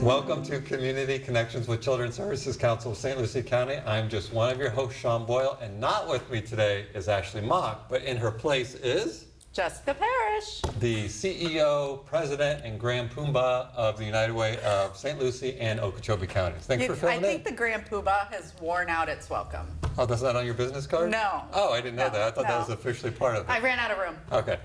Welcome to Community Connections with Children's Services Council of St. Lucie County. I'm just one of your hosts, Sean Boyle, and not with me today is Ashley Mock, but in her place is Jessica Parrish, the CEO, President, and Grand Poobah of the United Way of St. Lucie and Okeechobee counties. Thanks for filling in. I think the Grand Poobah has worn out its welcome. Oh, that's not on your business card? No. Oh, I didn't know that. I thought that was officially part of it. I ran out of room. Okay.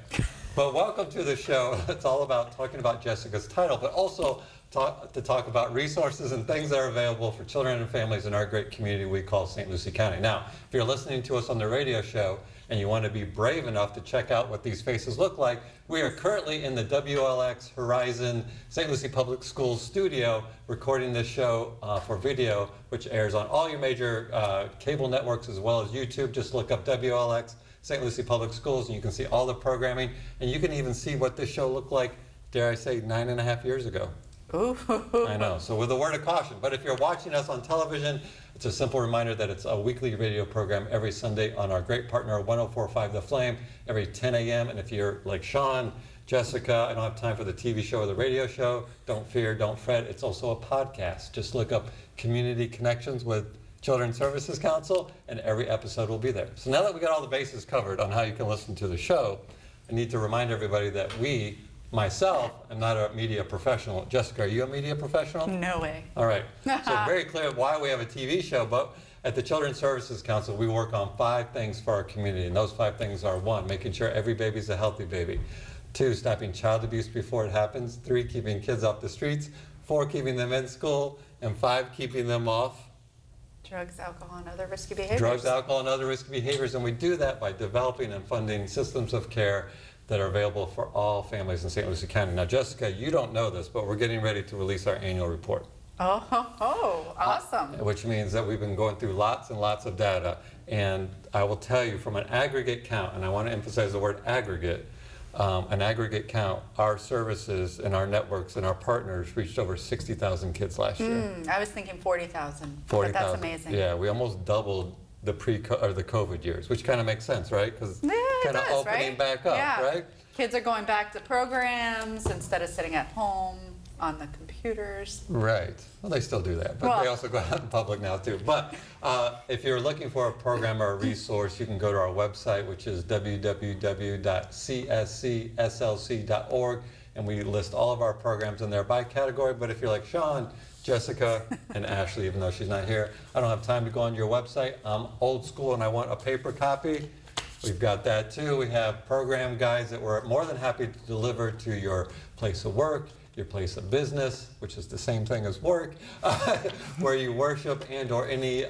But welcome to the show. It's all about talking about Jessica's title, but also to talk about resources and things that are available for children and families in our great community we call St. Lucie County. Now, if you're listening to us on the radio show and you want to be brave enough to check out what these faces look like, we are currently in the WLX Horizon St. Lucie Public Schools studio recording this show for video, which airs on all your major cable networks as well as YouTube. Just look up WLX St. Lucie Public Schools and you can see all the programming, and you can even see what this show looked like, dare I say, 9.5 years ago. Ooh. I know, so with a word of caution. But if you're watching us on television, it's a simple reminder that it's a weekly radio program every Sunday on our great partner 104.5 The Flame every 10 a.m. And if you're like Sean, Jessica, I don't have time for the TV show or the radio show, don't fear, don't fret. It's also a podcast. Just look up Community Connections with Children's Services Council, and every episode will be there. So now that we got all the bases covered on how you can listen to the show, I need to remind everybody that myself, I'm not a media professional. Jessica, are you a media professional? No way. All right. So very clear why we have a TV show, but at the Children's Services Council, we work on 5 things for our community, and those 5 things are: 1, making sure every baby's a healthy baby; 2, stopping child abuse before it happens; 3, keeping kids off the streets; 4, keeping them in school; and 5, keeping them off drugs, alcohol, and other risky behaviors. Drugs, alcohol, and other risky behaviors, and we do that by developing and funding systems of care that are available for all families in St. Lucie County. Now, Jessica, you don't know this, but we're getting ready to release our annual report. Oh, awesome. Which means that we've been going through lots and lots of data. And I will tell you from an aggregate count, and I want to emphasize the word aggregate, an aggregate count, our services and our networks and our partners reached over 60,000 kids last year. I was thinking 40,000. 40,000. That's amazing. Yeah, we almost doubled the the COVID years, which kind of makes sense, right? Because kind of opening back up, right? Kids are going back to programs instead of sitting at home on the computers. Right. Well, they still do that, but they also go out in public now too. But if you're looking for a program or a resource, you can go to our website, which is www.cscslc.org, and we list all of our programs in there by category. But if you're like Sean, Jessica, and Ashley, even though she's not here, I don't have time to go on your website. I'm old school and I want a paper copy. We've got that too. We have program guides that we're more than happy to deliver to your place of work, your place of business, which is the same thing as work, where you worship and or any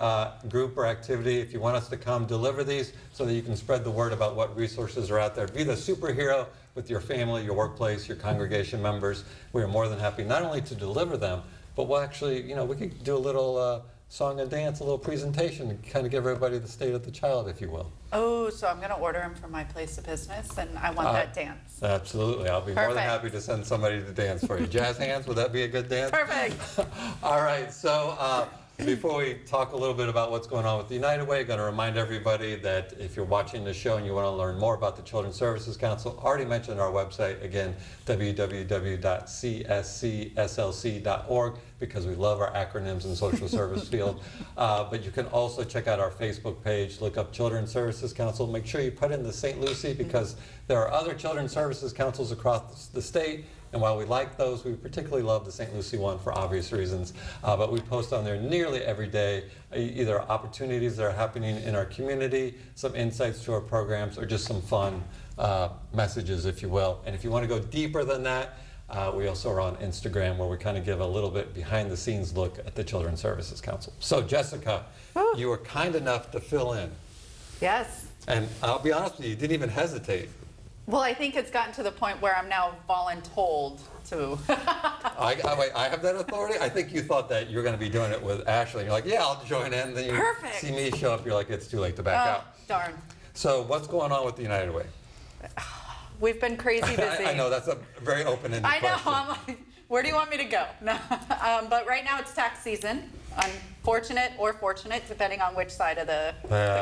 group or activity. If you want us to come deliver these so that you can spread the word about what resources are out there, be the superhero with your family, your workplace, your congregation members. We are more than happy not only to deliver them, but we'll actually, we could do a little song and dance, a little presentation, and kind of give everybody the state of the child, if you will. Oh, so I'm going to order them from my place of business, and I want that dance. Absolutely. I'll be more than happy to send somebody to dance for you. Jazz hands, would that be a good dance? Perfect. All right. So before we talk a little bit about what's going on with the United Way, I'm going to remind everybody that if you're watching the show and you want to learn more about the Children's Services Council, already mentioned our website, again, www.cscslc.org, because we love our acronyms in social service field. But you can also check out our Facebook page, look up Children's Services Council. Make sure you put in the St. Lucie, because there are other Children's Services Councils across the state. And while we like those, we particularly love the St. Lucie one for obvious reasons. But we post on there nearly every day, either opportunities that are happening in our community, some insights to our programs, or just some fun messages, if you will. And if you want to go deeper than that, we also are on Instagram, where we kind of give a little bit behind the scenes look at the Children's Services Council. So Jessica, you were kind enough to fill in. Yes. And I'll be honest with you, you didn't even hesitate. Well, I think it's gotten to the point where I'm now voluntold to. I have that authority? I think you thought that you were going to be doing it with Ashley. And you're like, yeah, I'll join in. And then you see me show up, you're like, it's too late to back out. Darn. So what's going on with the United Way? We've been crazy busy. I know, that's a very open-ended question. I know. I'm like, where do you want me to go? No. But right now it's tax season. unfortunate or fortunate, depending on which side of the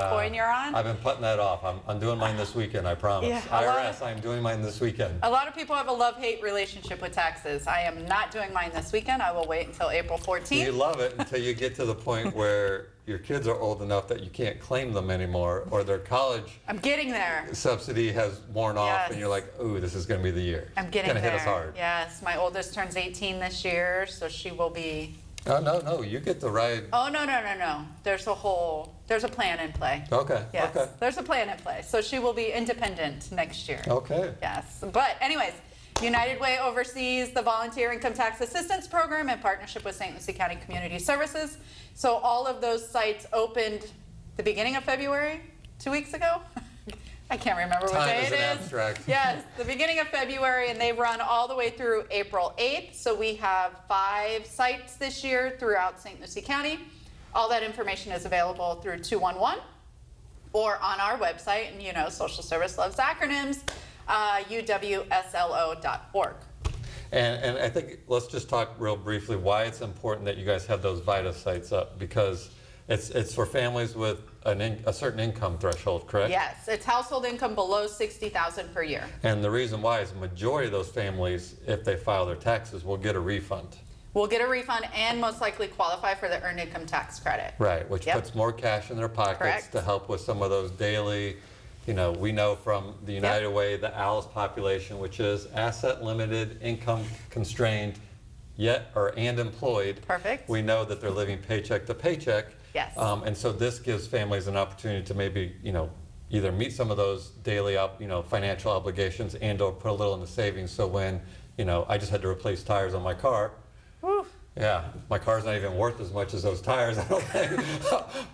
coin you're on. I've been putting that off. I'm doing mine this weekend, I promise. Yeah, IRS, I'm doing mine this weekend. A lot of people have a love-hate relationship with taxes. I am not doing mine this weekend. I will wait until April 14th. You love it until you get to the point where your kids are old enough that you can't claim them anymore, or their college I'm getting there. subsidy has worn off, Yes. and you're like, ooh, this is going to be the year. I'm getting It's there. going to hit us hard. Yes, my oldest turns 18 this year, so she will be. Oh, no, you get the ride. Oh, no. There's a plan in play. Okay, Yes, okay, there's a plan in play. So she will be independent next year. okay. Yes, but anyways, United Way oversees the Volunteer Income Tax Assistance Program in partnership with St. Lucie County Community Services. So all of those sites opened the beginning of February, 2 weeks ago. I can't remember what Time day is it an is. abstract. Yes, the beginning of February, and they run all the way through April 8th. So we have 5 sites this year throughout St. Lucie County. All that information is available through 211 or on our website, and you know, social service loves acronyms, uwslo.org. And I think, let's just talk real briefly why it's important that you guys have those VITA sites up, because it's for families with a certain income threshold, correct? Yes, it's household income below $60,000 per year. And the reason why is the majority of those families, if they file their taxes, will get a refund. We'll get a refund and most likely qualify for the earned income tax credit. Right, which Yep. puts more cash in their pockets Correct. to help with some of those daily, you know, we know from the United Way, the ALICE population, which is asset limited, income constrained, and employed. Perfect. We know that they're living paycheck to paycheck. Yes. And so this gives families an opportunity to maybe, you know, either meet some of those daily, financial obligations and or put a little in the savings. So when, you know, I just had to replace tires on my car. Whew. Yeah, my car's not even worth as much as those tires, I don't think.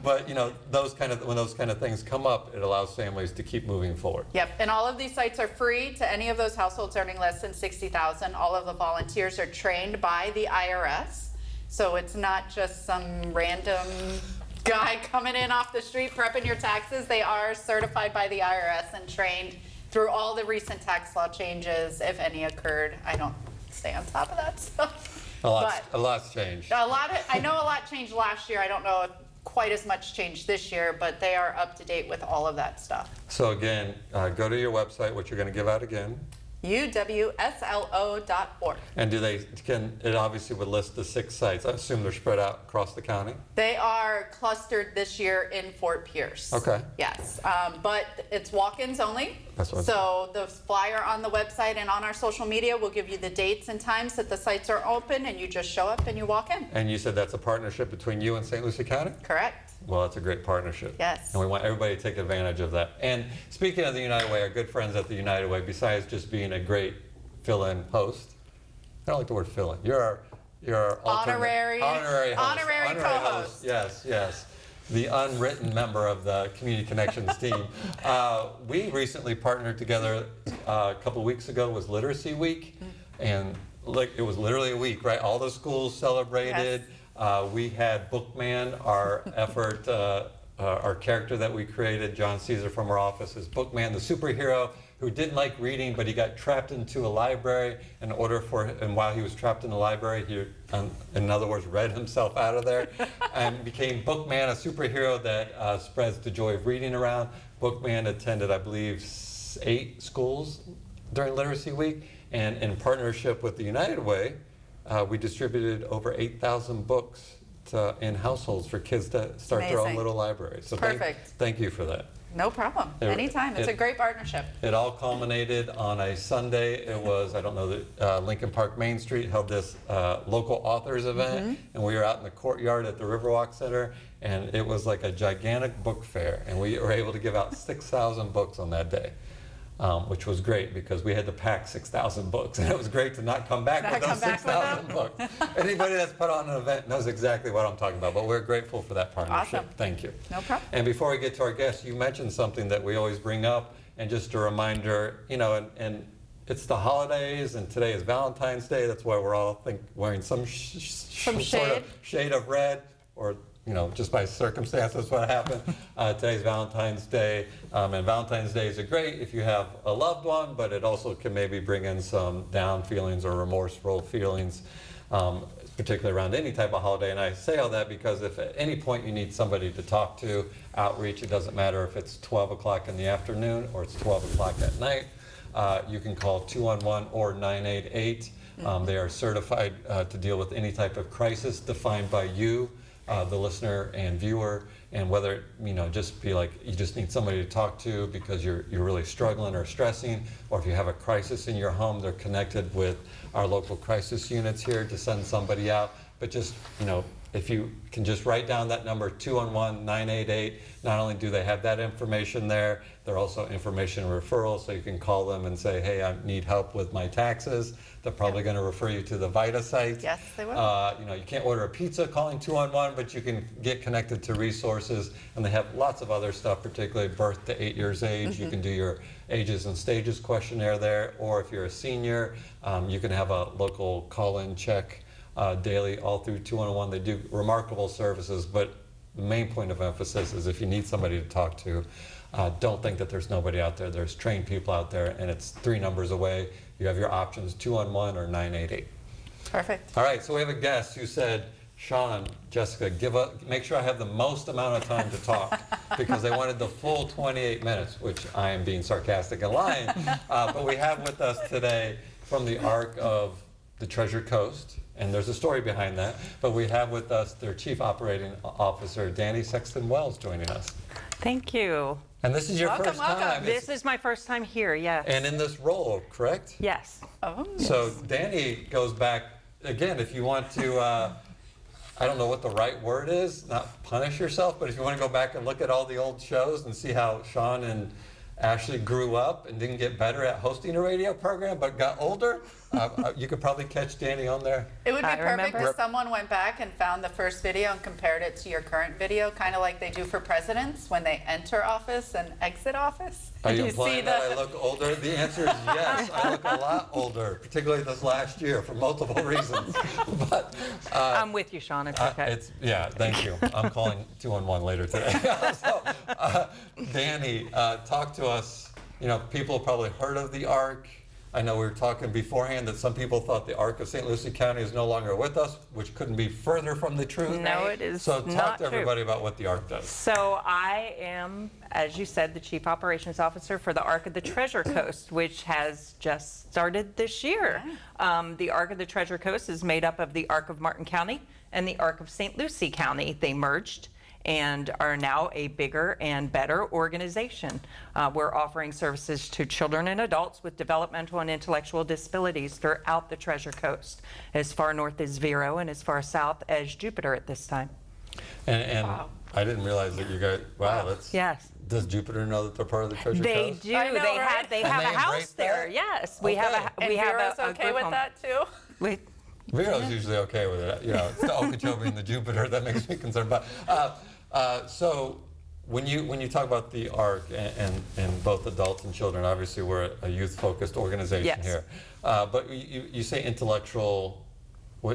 But, you know, when those kind of things come up, it allows families to keep moving forward. Yep, and all of these sites are free to any of those households earning less than $60,000. All of the volunteers are trained by the IRS. So it's not just some random guy coming in off the street prepping your taxes. They are certified by the IRS and trained through all the recent tax law changes, if any occurred. I don't stay on top of that stuff. A lot's changed. I know a lot changed last year. I don't know if quite as much changed this year, but they are up to date with all of that stuff. So again, go to your website, which you're going to give out again. uwslo.org. And it obviously would list the 6 sites. I assume they're spread out across the county? They are clustered this year in Fort Pierce. Okay. Yes, but it's walk-ins only. That's what- So the flyer on the website and on our social media will give you the dates and times that the sites are open, and you just show up and you walk in. And you said that's a partnership between you and St. Lucie County? Correct. Well, that's a great partnership. Yes. And we want everybody to take advantage of that. And speaking of the United Way, our good friends at the United Way, besides just being a great fill-in host, I don't like the word fill-in. You're our Honorary co-host. Yes. The unwritten member of the Community Connections team. We recently partnered together a couple of weeks ago. Was Literacy Week, and it was literally a week, right? All the schools celebrated. We had Bookman, our effort, our character that we created, John Caesar from our office, is Bookman, the superhero who didn't like reading, but he got trapped into a library. And while he was trapped in the library, he, in other words, read himself out of there and became Bookman, a superhero that spreads the joy of reading around. Bookman attended, I believe, 8 schools during Literacy Week, and in partnership with the United Way, we distributed over 8,000 books in households for kids to start their own Amazing. little library. So Perfect. thank you for that. No problem. Anytime. It's a great partnership. It all culminated on a Sunday. It was, I don't know, Lincoln Park Main Street held this local authors event, and we were out in the courtyard at the Riverwalk Center, and it was like a gigantic book fair, and we were able to give out 6,000 books on that day. Which was great because we had to pack 6,000 books, and it was great to not come back with those 6,000 books. Anybody that's put on an event knows exactly what I'm talking about, but we're grateful for that partnership. Awesome. Thank you. No problem. And before we get to our guests, you mentioned something that we always bring up, and just a reminder, and it's the holidays, and today is Valentine's Day. That's why we're all wearing some sort of shade of red, or just by circumstance, that's what happened. Today's Valentine's Day, and Valentine's Days are great if you have a loved one, but it also can maybe bring in some down feelings or remorseful feelings. particularly around any type of holiday. And I say all that because if at any point you need somebody to talk to, outreach, it doesn't matter if it's 12 o'clock in the afternoon or it's 12 o'clock at night, you can call 211 or 988. They are certified to deal with any type of crisis defined by you, the listener and viewer, and whether, just be like you just need somebody to talk to because you're really struggling or stressing, or if you have a crisis in your home, they're connected with our local crisis units here to send somebody out. But just, if you can just write down that number, 211-988, not only do they have that information there, they're also information referral, so you can call them and say, hey, I need help with my taxes. They're probably going to refer you to the VITA site. Yes, they will. You can't order a pizza calling 211, but you can get connected to resources, and they have lots of other stuff, particularly birth to 8 years age. You can do your ages and stages questionnaire there, or if you're a senior, you can have a local call-in check daily all through 211. They do remarkable services, but the main point of emphasis is if you need somebody to talk to, don't think that there's nobody out there. There's trained people out there, and it's 3 numbers away. You have your options, 211 or 988. Perfect. All right, so we have a guest who said, Sean, Jessica, make sure I have the most amount of time to talk, because they wanted the full 28 minutes, which I am being sarcastic and lying. But we have with us today from the Ark of the Treasure Coast, and there's a story behind that, but we have with us their Chief Operating Officer, Danny Sexton-Wells, joining us. Thank you. And this is your Welcome, first time. welcome. This is my first time here, yes. And in this role, correct? Yes. Oh. So Danny goes back, again, if you want to, I don't know what the right word is, not punish yourself, but if you want to go back and look at all the old shows and see how Sean and Ashley grew up and didn't get better at hosting a radio program, but got older, you could probably catch Danny on there. It would be I perfect remember. if someone went back and found the first video and compared it to your current video, kind of like they do for presidents when they enter office and exit office. Are And you see implying that I look older? The answer is yes. I look a lot older, particularly this last year for multiple reasons. But I'm with you, Sean. It's okay. Thank you. I'm calling 211 later today. So, Danny, talk to us. People have probably heard of the Ark. I know we were talking beforehand that some people thought the Ark of St. Lucie County is no longer with us, which couldn't be further from the truth. No, it is So talk not to true. everybody about what the Ark does. So I am, as you said, the Chief Operations Officer for the Ark of the Treasure Coast, which has just started this year. The Ark of the Treasure Coast is made up of the Ark of Martin County and the Ark of St. Lucie County. They merged and are now a bigger and better organization. We're offering services to children and adults with developmental and intellectual disabilities throughout the Treasure Coast, as far north as Vero and as far south as Jupiter at this time. And Wow. I didn't realize that you guys, wow, that's. Yes. Does Jupiter know that they're part of the Treasure They Coast? do. I know, they right? they And have they a house embrace there. that? Yes, we Okay. have And we have Vero's a okay group with home. that too? We- Vero's usually okay with it. It's the Okeechobee and the Jupiter that makes me concerned. But so when you talk about the Ark and both adults and children, obviously we're a youth-focused organization Yes. here. But you say intellectual.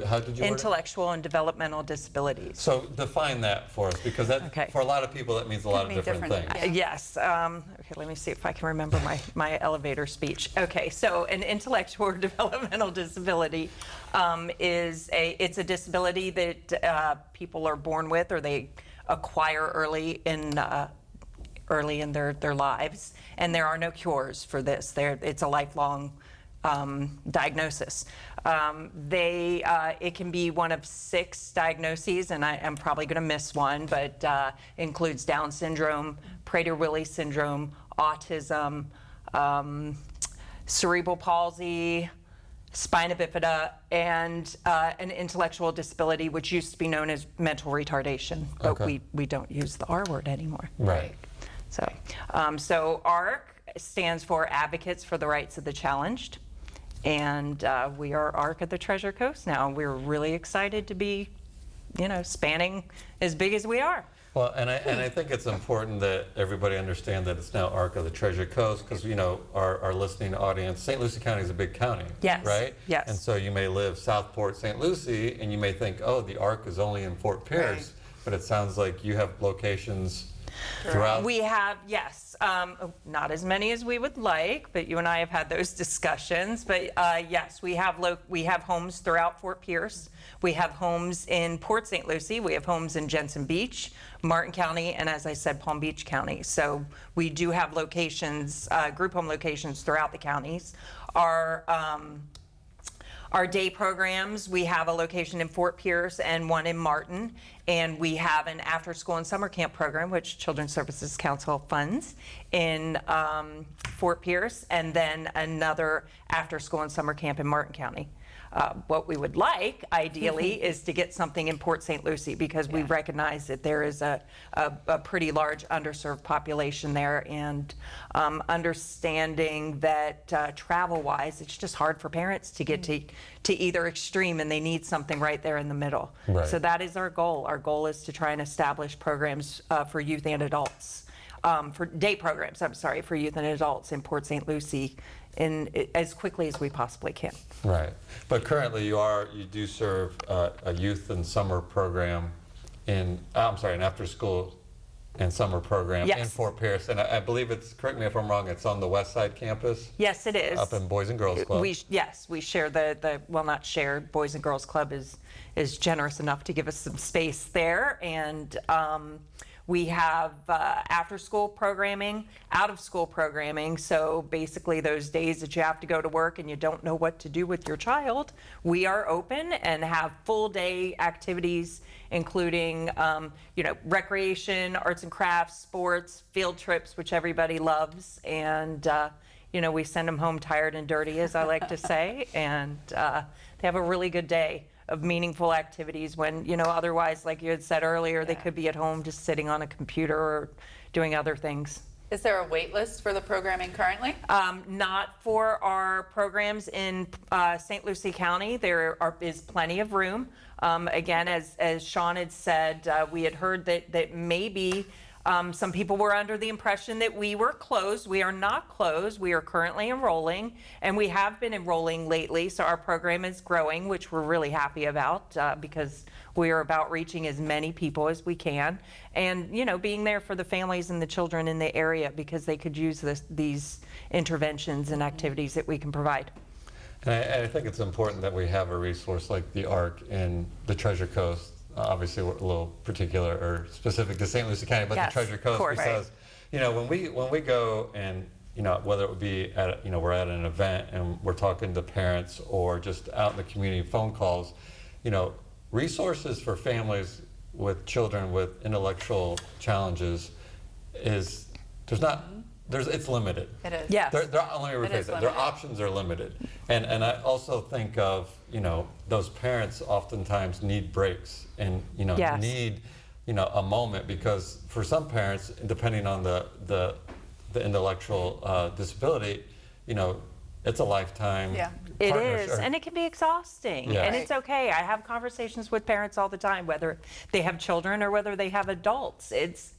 How did you word it? Intellectual and developmental disabilities. So define that for us, because that Okay. for a lot of people that means a lot of mean different different things. Yes. Okay, let me see if I can remember my elevator speech. Okay, so an intellectual or developmental disability it's a disability that people are born with or they acquire early in their lives, and there are no cures for this. It's a lifelong diagnosis. It can be one of 6 diagnoses, and I'm probably going to miss one, but includes Down syndrome, Prader-Willi syndrome, autism, cerebral palsy, spina bifida, and an intellectual disability, which used to be known as mental retardation, but Okay. we don't use the R word anymore. Right. So ARC stands for Advocates for the Rights of the Challenged, and we are ARC of the Treasure Coast now. We're really excited to be, spanning as big as we are. Well, and I think it's important that everybody understand that it's now Ark of the Treasure Coast, because our listening audience, St. Lucie County is a big county, Yes, right? yes. And so you may live Southport, St. Lucie, and you may think, oh, the Ark is only in Fort Pierce, Right. but it sounds like you have locations throughout? We have, yes, not as many as we would like, but you and I have had those discussions. But yes, we have homes throughout Fort Pierce. We have homes in Port St. Lucie. We have homes in Jensen Beach, Martin County, and as I said, Palm Beach County. So we do have locations, group home locations throughout the counties. Our day programs, we have a location in Fort Pierce and one in Martin, and we have an after-school and summer camp program, which Children's Services Council funds, in Fort Pierce, and then another after-school and summer camp in Martin County. What we would like, ideally, is to get something in Port St. Lucie, because we recognize that there is a pretty large underserved population there, and understanding that travel-wise, it's just hard for parents to get to either extreme, and they need something right there in the middle. Right. So that is our goal. Our goal is to try and establish programs for youth and adults, for day programs, for youth and adults in Port St. Lucie as quickly as we possibly can. Right. But currently you do serve a youth and summer program an after school and summer program in Fort Pierce. And I believe correct me if I'm wrong, it's on the West Side campus? Yes, it is. Up in Boys and Girls Club? We share not share, Boys and Girls Club is generous enough to give us some space there. And we have after-school programming, out-of-school programming. So basically those days that you have to go to work and you don't know what to do with your child, we are open and have full-day activities, including recreation, arts and crafts, sports, field trips, which everybody loves. And we send them home tired and dirty, as I like to say, and they have a really good day of meaningful activities when, otherwise, like you had said earlier, they could be at home just sitting on a computer or doing other things. Is there a wait list for the programming currently? Not for our programs in St. Lucie County. There is plenty of room. Again, as Sean had said, we had heard that maybe some people were under the impression that we were closed. We are not closed. We are currently enrolling, and we have been enrolling lately. So our program is growing, which we're really happy about because we are about reaching as many people as we can, and being there for the families and the children in the area, because they could use these interventions and activities that we can provide. And I think it's important that we have a resource like the ARC in the Treasure Coast. Obviously, we're a little particular or specific to St. Lucie County, but the Treasure Coast, because when we go and whether it would be at we're at an event and we're talking to parents or just out in the community, phone calls, resources for families with children with intellectual challenges it's limited. It is. Yes. Let me rephrase that. Their options are limited. And I also think of, those parents oftentimes need breaks and, need, a moment, because for some parents, depending on the intellectual disability, it's a lifetime It partnership. is, and it can be exhausting, and it's okay. I have conversations with parents all the time, whether they have children or whether they have adults. It's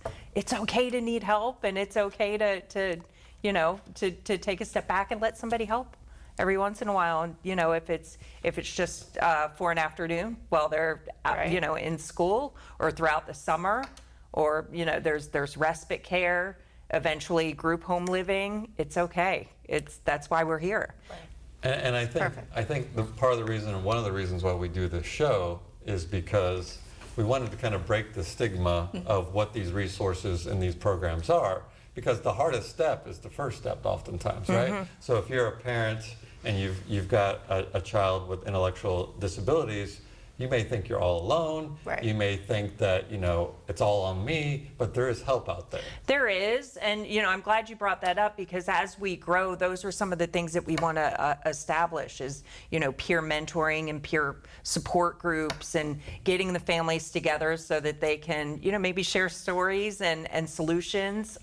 okay to need help, and it's okay to take a step back and let somebody help every once in a while. And if it's just for an afternoon while they're in school, or throughout the summer, or there's respite care, eventually group home living. It's okay. That's why we're here. Right. And I think one of the reasons why we do this show is because we wanted to kind of break the stigma of what these resources and these programs are, because the hardest step is the first step oftentimes, right? So if you're a parent and you've got a child with intellectual disabilities, you may think you're all alone. Right. You may think that, it's all on me, but there is help out there. There is, and I'm glad you brought that up, because as we grow, those are some of the things that we want to establish is, peer mentoring and peer support groups, and getting the families together so that they can, maybe share stories and solutions,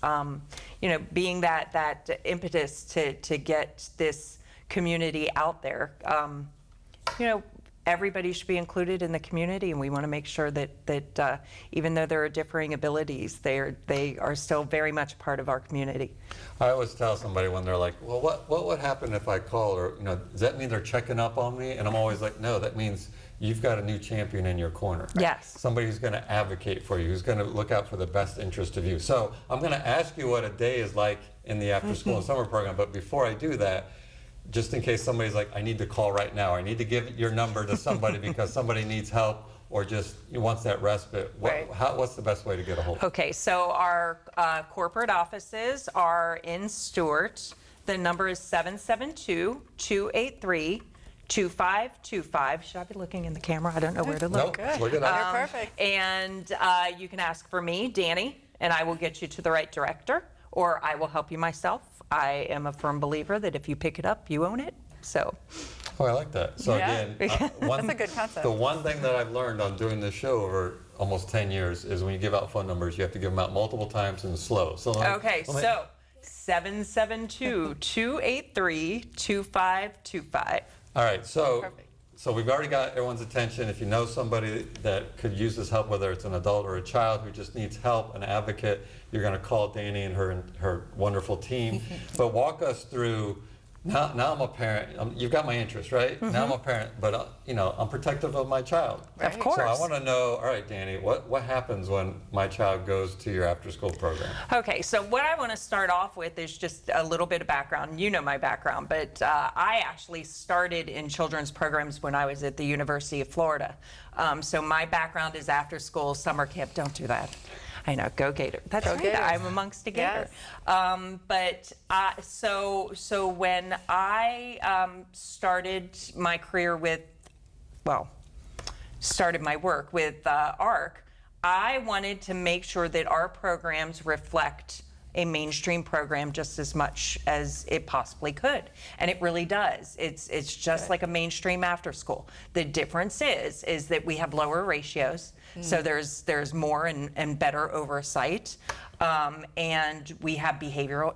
being that impetus to get this community out there. Everybody should be included in the community, and we want to make sure that even though there are differing abilities, they are still very much part of our community. I always tell somebody when they're like, well, what would happen if I call, or does that mean they're checking up on me? And I'm always like, no, that means you've got a new champion in your corner. Yes. Somebody who's going to advocate for you, who's going to look out for the best interest of you. So I'm going to ask you what a day is like in the after school and summer program, but before I do that, just in case somebody's like, I need to call right now, I need to give your number to somebody because somebody needs help or just wants that respite, Right. what's the best way to get a hold of you? Okay, so our corporate offices are in Stewart. The number is 772-283-2525. Should I be looking in the camera? I don't know where to look. Nope, look it up. You're perfect. And you can ask for me, Danny, and I will get you to the right director, or I will help you myself. I am a firm believer that if you pick it up, you own it. So, Oh, I like that. So Yeah. again, That's a good concept. The one thing that I've learned on doing this show over almost 10 years is when you give out phone numbers, you have to give them out multiple times and slow. So okay, so 772-283-2525. all right, so Perfect. so we've already got everyone's attention. If you know somebody that could use this help, whether it's an adult or a child who just needs help, an advocate, you're going to call Danny and her wonderful team. But walk us through. Now I'm a parent. You've got my interest, right? Now I'm a parent, but I'm protective of my child. Right. Of course. So I want to know. All right, Danny, what happens when my child goes to your after-school program? Okay, so what I want to start off with is just a little bit of background. You know my background, but I actually started in children's programs when I was at the University of Florida. So my background is after school, summer camp. Don't do that. I know, go Gator. That's Go right, Gators. I'm amongst a Gator. Yes. So when I started my career started my work with ARC, I wanted to make sure that our programs reflect a mainstream program just as much as it possibly could. And it really does. It's just like a mainstream after school. The difference is that we have lower ratios, so there's more and better oversight, and we have behavioral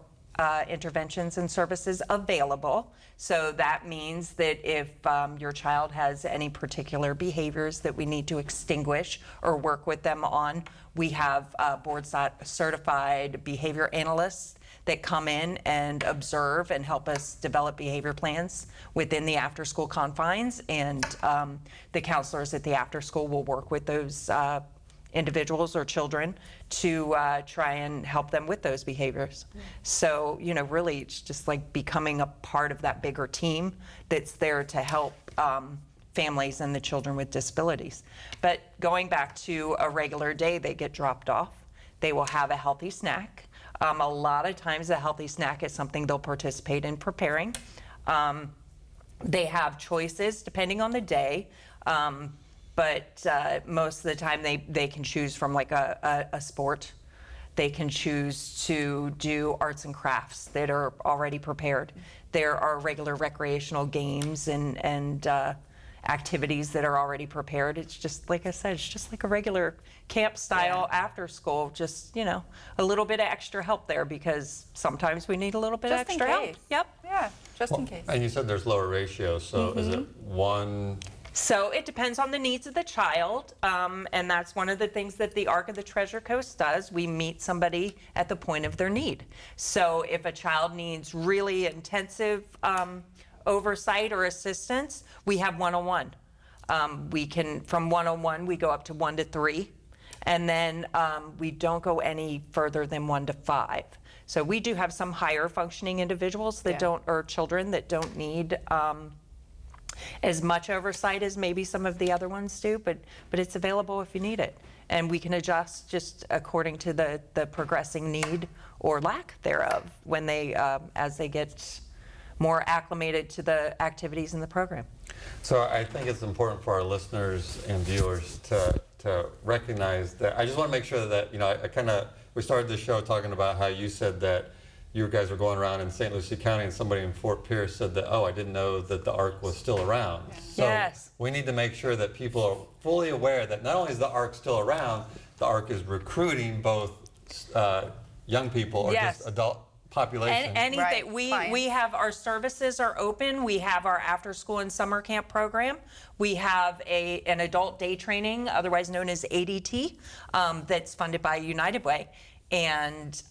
interventions and services available. So that means that if your child has any particular behaviors that we need to extinguish or work with them on, we have board certified behavior analysts that come in and observe and help us develop behavior plans within the after school confines, and the counselors at the after school will work with those individuals or children to try and help them with those behaviors. So, really it's just like becoming a part of that bigger team that's there to help families and the children with disabilities. But going back to a regular day, they get dropped off. They will have a healthy snack. A lot of times a healthy snack is something they'll participate in preparing. They have choices depending on the day. But most of the time they can choose from like a sport. They can choose to do arts and crafts that are already prepared. There are regular recreational games and activities that are already prepared. It's just, like I said, it's just like a regular camp style after school, just, a little bit of extra help there because sometimes we need a little bit Just in extra help. case. Yep. Yeah, just in case. And you said there's lower ratios, so is it one? So it depends on the needs of the child, and that's one of the things that the Arc of the Treasure Coast does. We meet somebody at the point of their need. So if a child needs really intensive oversight or assistance, we have one-on-one. From one-on-one, we go up to 1 to 3, and then we don't go any further than 1 to 5. So we do have some higher functioning individuals that or children that don't need as much oversight as maybe some of the other ones do, but it's available if you need it. And we can adjust just according to the progressing need or lack thereof when they, as they get more acclimated to the activities in the program. So I think it's important for our listeners and viewers to recognize that. I just want to make sure that, we started the show talking about how you said that you guys were going around in St. Lucie County and somebody in Fort Pierce said that, I didn't know that the ARC was still around. So Yes. we need to make sure that people are fully aware that not only is the ARC still around, the ARC is recruiting both young people or Yes. just adult population. Anything. Right, We have our services are open. We have our after school and summer camp program. We have an adult day training, otherwise known as ADT, that's funded by United Way. And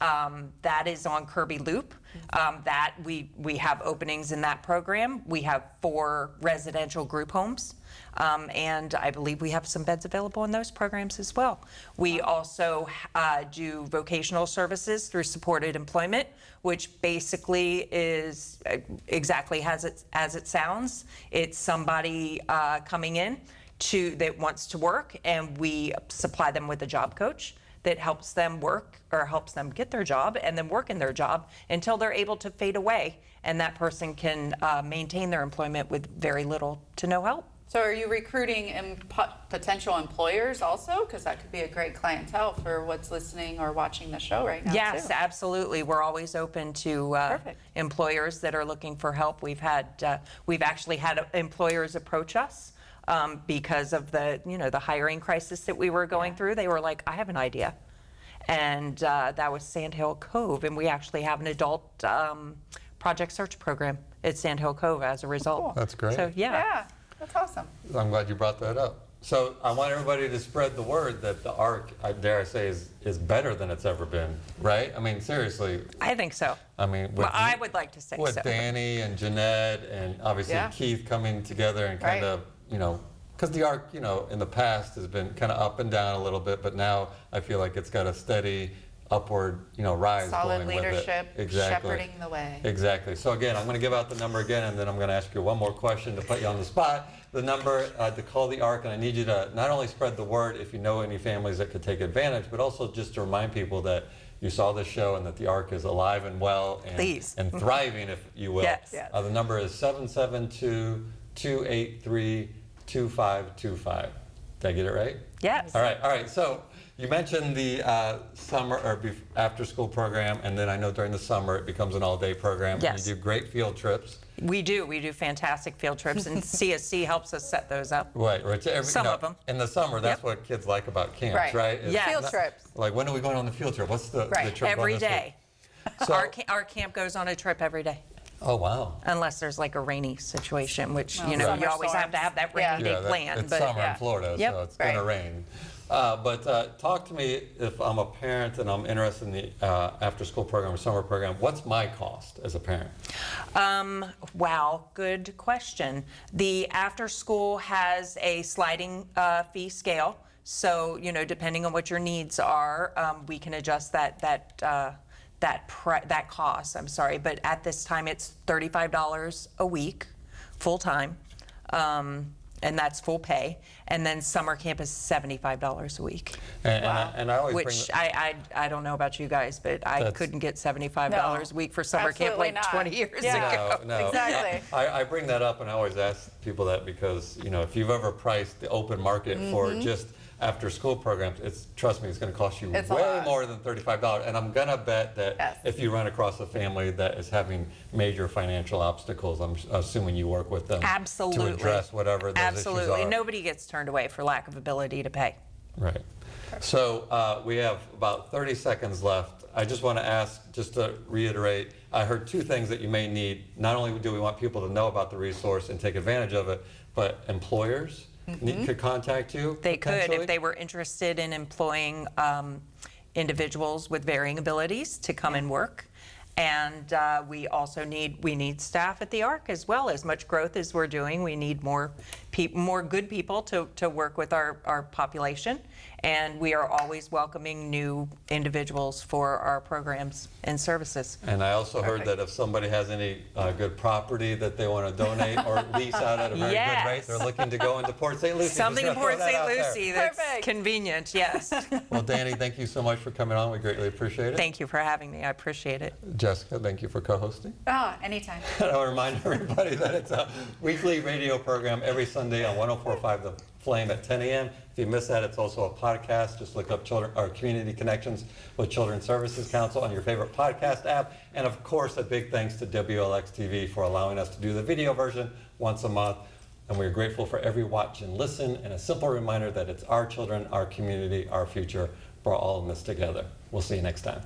that is on Kirby Loop. That we have openings in that program. We have 4 residential group homes And I believe we have some beds available in those programs as well. We also do vocational services through supported employment, which basically is exactly as it sounds. It's somebody coming in that wants to work, and we supply them with a job coach that helps them work or helps them get their job and then work in their job until they're able to fade away, and that person can maintain their employment with very little to no help. So are you recruiting potential employers also? Because that could be a great clientele for what's listening or watching the show right now, Yes, too. absolutely. We're always open to employers that are looking for help. We've actually had employers approach us because of the hiring crisis that we were going through. They were like, I have an idea. And that was Sandhill Cove. And we actually have an adult project search program at Sandhill Cove as a result. Cool. That's great. So, Yeah, that's awesome. I'm glad you brought that up. So I want everybody to spread the word that the ARC, dare I say, is better than it's ever been, right? I mean, seriously. I think so. I mean, Well, I would like to say with so. Danny and Jeannette and obviously Yeah. Keith coming together and kind of, because the ARC, in the past has been kind of up and down a little bit, but now I feel like it's got a steady upward, rise Solid going with it. leadership, Exactly. shepherding the way. Exactly. So again, I'm going to give out the number again, and then I'm going to ask you one more question to put you on the spot. The number to call the ARC, and I need you to not only spread the word if you know any families that could take advantage, but also just to remind people that you saw this show and that the ARC is alive and well and, Please. and thriving, if you will. Yes. Yes. The number is 772-283-2525. Did I get it right? Yes. All right. So you mentioned the summer or after school program, and then I know during the summer it becomes an all-day program. Yes. And you do great field trips. We do fantastic field trips, and CSC helps us set those up. Right. Some of them. In the summer, that's Yep. what kids like about camps, Right. right? Is Yes. Field not- trips. Like, when are we going on the field trip? What's the Right. trip Every on this day. week? So, Our camp goes on a trip every day, oh, wow. unless there's like a rainy situation, which, Well, you summer always have to storms. have that Yeah. rainy day planned. It's But summer yeah. in Florida, Yep. so it's going to Right. rain. But talk to me, if I'm a parent and I'm interested in the after-school program or summer program, what's my cost as a parent? Wow, good question. The after school has a sliding fee scale. So, depending on what your needs are, we can adjust that cost. I'm sorry, but at this time it's $35 a week, full time, and that's full pay. And then summer camp is $75 a week. And I always bring Which I don't know about you guys, but I That's- couldn't get $75 a week for summer camp Absolutely like not. 20 years Yeah. ago. No. Exactly. I bring that up, and I always ask people that because, if you've ever priced the open market for just after-school programs, trust me, it's going to cost you It's a way lot. more than $35. And I'm going to bet that Yes. if you run across a family that is having major financial obstacles, I'm assuming you work with them Absolutely. to address whatever those Absolutely. issues are. Nobody gets turned away for lack of ability to pay. Right. So we have about 30 seconds left. I just want to ask, just to reiterate, I heard two things that you may need. Not only do we want people to know about the resource and take advantage of it, but employers could contact you. They could potentially? if they were interested in employing individuals with varying abilities to come and work. And we also need staff at the ARC as well. As much growth as we're doing, we need more good people to work with our population. And we are always welcoming new individuals for our programs and services. And I also heard that if somebody has any good property that they want to donate or lease out at a very good rate, Yes. they're looking to go into Port St. Lucie. Something in Just gonna Port throw that St. out there. Lucie that's Perfect. convenient, yes. Well, Danny, thank you so much for coming on. We greatly appreciate it. Thank you for having me. I appreciate it. Jessica, thank you for co-hosting. Anytime. And I'll remind everybody that it's a weekly radio program every Sunday on 104.5 The Flame at 10 a.m. If you miss that, it's also a podcast. Just look up Community Connections with Children's Services Council on your favorite podcast app. And of course, a big thanks to WLX TV for allowing us to do the video version once a month. And we're grateful for every watch and listen, and a simple reminder that it's our children, our community, our future. We're all in this together. We'll see you next time.